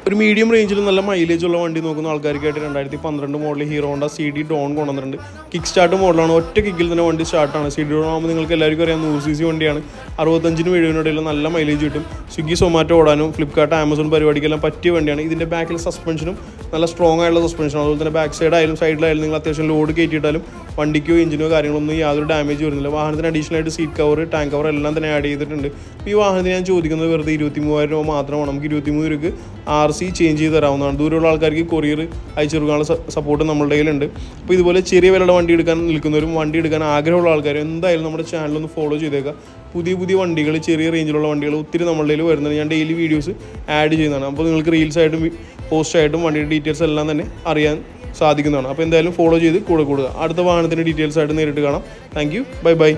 ഒരു മീഡിയം റേഞ്ചിൽ നല്ല മൈലേജ് ഉള്ള വണ്ടി നോക്കുന്ന ആൾക്കാർക്കായിട്ട് 2012 model Hero Honda CD Dawn കൊണ്ടുവന്നിട്ടുണ്ട്. കിക്ക് സ്റ്റാർട്ട് മോഡലാണ്. ഒറ്റ കിക്കിൽ തന്നെ വണ്ടി സ്റ്റാർട്ടാണ്. CD ഡോൺ ആകുമ്പോൾ നിങ്ങൾക്ക് എല്ലാവർക്കും അറിയാം 100cc വണ്ടിയാണ്. 65-70 നല്ല മൈലേജ് കിട്ടും. സ്വിഗ്ഗി സൊമാറ്റോ ഓടാനും ഫ്ലിപ്കാർട്ട് ആമസോൺ പരിപാടിക്കെല്ലാം പറ്റിയ വണ്ടിയാണ്. ഇതിൻ്റെ ബാക്കിൽ സസ്പെൻഷനും നല്ല സ്ട്രോങ് ആയിട്ടുള്ള സസ്പെൻഷനും, അതുപോലെ തന്നെ ബാക്ക് സൈഡായാലും സൈഡിലായാലും നിങ്ങൾ അത്യാവശ്യം ലോഡ് കയറ്റിയിട്ടാലും വണ്ടിക്കോ എഞ്ചിനോ കാര്യങ്ങളൊന്നും യാതൊരു ഡാമേജ് വരുന്നില്ല. വാഹനത്തിന് അഡീഷണൽ ആയിട്ട് സീറ്റ് കവർ, ടാങ്ക് കവർ എല്ലാം തന്നെ ആഡ് ചെയ്തിട്ടുണ്ട്. ഈ വാഹനത്തിന് ഞാൻ ചോദിക്കുന്നത് വെറുതെ 23,000 രൂപ മാത്രമാണ്. നമുക്ക് 23 രൂപയ്ക്ക് RC ചേഞ്ച് ചെയ്ത് തരാവുന്നതാണ്. ദൂരമുള്ള ആൾക്കാർക്ക് കൊറിയർ അയച്ചു കൊടുക്കാനുള്ള സപ്പോർട്ട് നമ്മളുടെ കയ്യിലുണ്ട്. അപ്പോൾ ഇതുപോലെ ചെറിയ വിലയുടെ വണ്ടി എടുക്കാൻ നിൽക്കുന്നവരും വണ്ടി എടുക്കാൻ ആഗ്രഹമുള്ള ആൾക്കാരും എന്തായാലും നമ്മുടെ ചാനലൊന്ന് ഫോളോ ചെയ്തേക്കുക. പുതിയ വണ്ടികൾ, ചെറിയ റേഞ്ചിലുള്ള വണ്ടികൾ ഒത്തിരി നമ്മളുടെ കയ്യിൽ വരുന്നത്. ഞാൻ ഡെയിലി വീഡിയോസ് ആഡ് ചെയ്യുന്നതാണ്. അപ്പോൾ നിങ്ങൾക്ക് റീൽസായിട്ടും പോസ്റ്റായിട്ടും വണ്ടിയുടെ ഡീറ്റെയിൽസ് എല്ലാം തന്നെ അറിയാൻ സാധിക്കുന്നതാണ്. അപ്പോൾ എന്തായാലും ഫോളോ ചെയ്ത് കൂടെ കൂടുക. അടുത്ത വാഹനത്തിൻ്റെ ഡീറ്റെയിൽസ് ആയിട്ട് നേരിട്ട് കാണാം. Thank you. ബൈ.